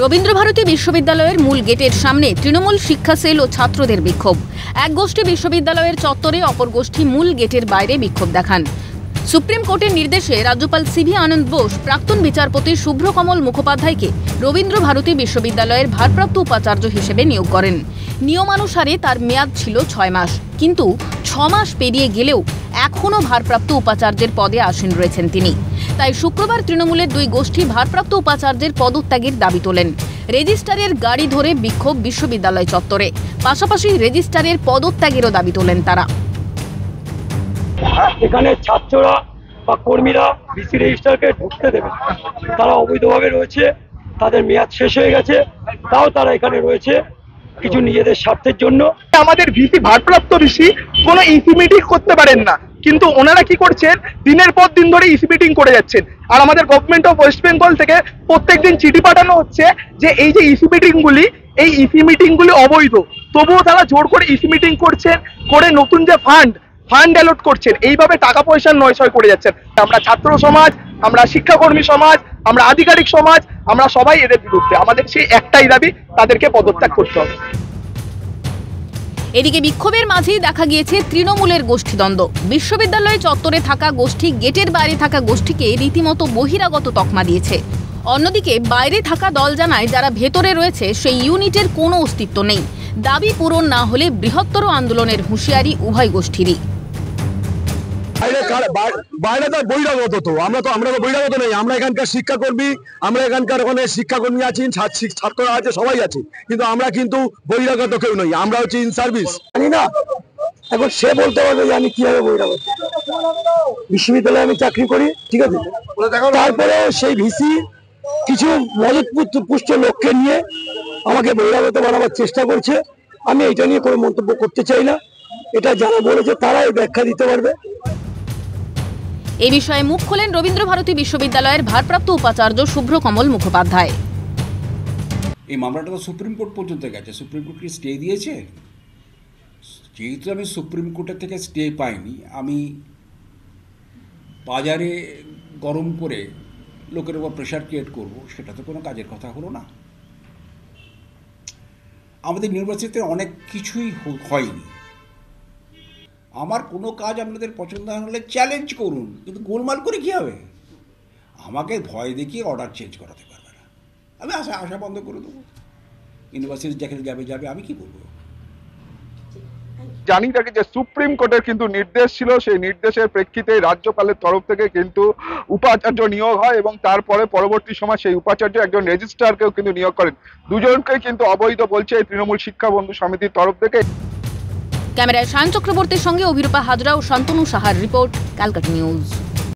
রবীন্দ্রভারতী বিশ্ববিদ্যালয়ের মূল গেটের সামনে তৃণমূল শিক্ষা সেল ও ছাত্রদের বিক্ষোভ। এক গোষ্ঠী বিশ্ববিদ্যালয়ের চত্বরে, অপর গোষ্ঠী মূল গেটের বাইরে বিক্ষোভ দেখান। সুপ্রিম কোর্টের নির্দেশে রাজ্যপাল সিভি আনন্দ বোস প্রাক্তন বিচারপতি শুভ্রকমল মুখোপাধ্যায়কে রবীন্দ্রভারতী বিশ্ববিদ্যালয়ের ভারপ্রাপ্ত উপাচার্য হিসেবে নিয়োগ করেন। নিয়মানুসারে তার মেয়াদ ছিল 6 মাস, কিন্তু 6 মাস পেরিয়ে গেলেও এখনও ভারপ্রাপ্ত উপাচার্যের পদে আসীন রয়েছেন তিনি। তাই শুক্রবার তৃণমূলের দুই গোষ্ঠী ভারপ্রাপ্ত উপাচার্যের পদত্যাগের দাবি তোলেন। রেজিস্ট্রারের গাড়ি ধরে বিক্ষোভ বিশ্ববিদ্যালয় চত্বরে, পাশাপাশি রেজিস্ট্রারের পদত্যাগেরও দাবি তোলেন তারা। এখানে ছাত্ররা বা কর্মীরা ভিসি রেজিস্ট্রারকে ঢুকতে দেবে, তারা অবৈধভাবে রয়েছে, তাদের মেয়াদ শেষ হয়ে গেছে, তাও তারা এখানে রয়েছে কিছু নিজেদের স্বার্থের জন্য। আমাদের ভিসি ভারপ্রাপ্ত ভিসি কোনো ইসি মিটিং করতে পারেন না, কিন্তু ওনারা কি করছেন, দিনের পর দিন ধরে ইসি মিটিং করে যাচ্ছেন। আর আমাদের গভর্নমেন্ট অফ ওয়েস্ট বেঙ্গল থেকে প্রত্যেকদিন চিঠি পাঠানো হচ্ছে যে এই যে ইসি মিটিংগুলি অবৈধ, তবুও তারা জোর করে ইসি মিটিং করছেন, করে নতুন যে ফান্ড অ্যালট করছেন, এইভাবে টাকা পয়সা নয়ছয় করে যাচ্ছেন। আমরা ছাত্র সমাজ, আমরা শিক্ষাকর্মী সমাজ, আমরা আধিকারিক সমাজ, আমরা সবাই এদের বিরুদ্ধে। আমাদের সেই একটাই দাবি, তাদেরকে পদত্যাগ করতে হবে। এদিকে বিক্ষোভের মাঝেই দেখা গিয়েছে তৃণমূলের গোষ্ঠীদ্বন্দ্ব। বিশ্ববিদ্যালয়ে চত্বরে থাকা গোষ্ঠী গেটের বাইরে থাকা গোষ্ঠীকে রীতিমতো বহিরাগত তকমা দিয়েছে। অন্যদিকে বাইরে থাকা দল জানায়, যারা ভেতরে রয়েছে সেই ইউনিটের কোনো অস্তিত্ব নেই। দাবি পূরণ না হলে বৃহত্তর আন্দোলনের হুঁশিয়ারি উভয় গোষ্ঠীরই। বাইরে তো বহিরাগত, তো আমরা তো বহিরাগত নেই। আমরা এখানকার শিক্ষাকর্মী, আমরা এখানকার ওখানে শিক্ষাকর্মী আছি, ছাত্ররা আছে, সবাই আছে, কিন্তু আমরা কিন্তু বহিরাগত কেউ নই। আমরা হচ্ছে ইন সার্ভিস। জানি না, এখন সে বলতে পারবে যে আমি কিভাবে বহিরাগত। বিশ্ববিদ্যালয়ে আমি চাকরি করি, ঠিক আছে, তারপরে সেই ভিসি কিছু মদত পুষ্ট লোককে নিয়ে আমাকে বহিরাগত বানাবার চেষ্টা করছে। আমি এটা নিয়ে কোনো মন্তব্য করতে চাই না। এটা যারা বলেছে তারাই ব্যাখ্যা দিতে পারবে। এই বিষয়ে মুখ খোলেন রবীন্দ্রভারতী বিশ্ববিদ্যালয়ের ভারপ্রাপ্ত উপাচার্য শুভ্রকমল মুখোপাধ্যায়। এই মামলাটা তো সুপ্রিম কোর্ট পর্যন্ত গেছে। সুপ্রিম কোর্ট কি স্টে দিয়েছে? যেহেতু আমি সুপ্রিম কোর্টের থেকে স্টে পাইনি, আমি বাজারে গরম করে লোকের উপর প্রেশার ক্রিয়েট করব, সেটা তো কোনো কাজের কথা হলো না। আমাদের ইউনিভার্সিটিতে অনেক কিছুই হয়নি। আমার কোনো কাজ আপনাদের পছন্দ না হলে চ্যালেঞ্জ করুন, কিন্তু গোলমাল করে কী হবে? আমাকে ভয় দেখিয়ে অর্ডার চেঞ্জ করাতে পারবে না। আমি আশা বন্ধ করে দেবো। ইউনিভার্সিটি যেখানে যাবে, আমি কি বলবো? জানি থাকি যে সুপ্রিম কোর্টের কিন্তু নির্দেশ ছিল, সেই নির্দেশের প্রেক্ষিতে রাজ্যপালের তরফ থেকে কিন্তু উপাচার্য নিয়োগ হয় এবং তারপরে পরবর্তী সময় সেই উপাচার্য একজন রেজিস্ট্রারকেও কিন্তু নিয়োগ করেন। দুজনকে কিন্তু অবৈধ বলছে এই তৃণমূল শিক্ষা বন্ধু সমিতির তরফ থেকে। ক্যামেরায় শান চক্রবর্তীর সঙ্গে অভিরূপা হাজরা ও শান্তনু সাহার রিপোর্ট, ক্যালকাটা নিউজ।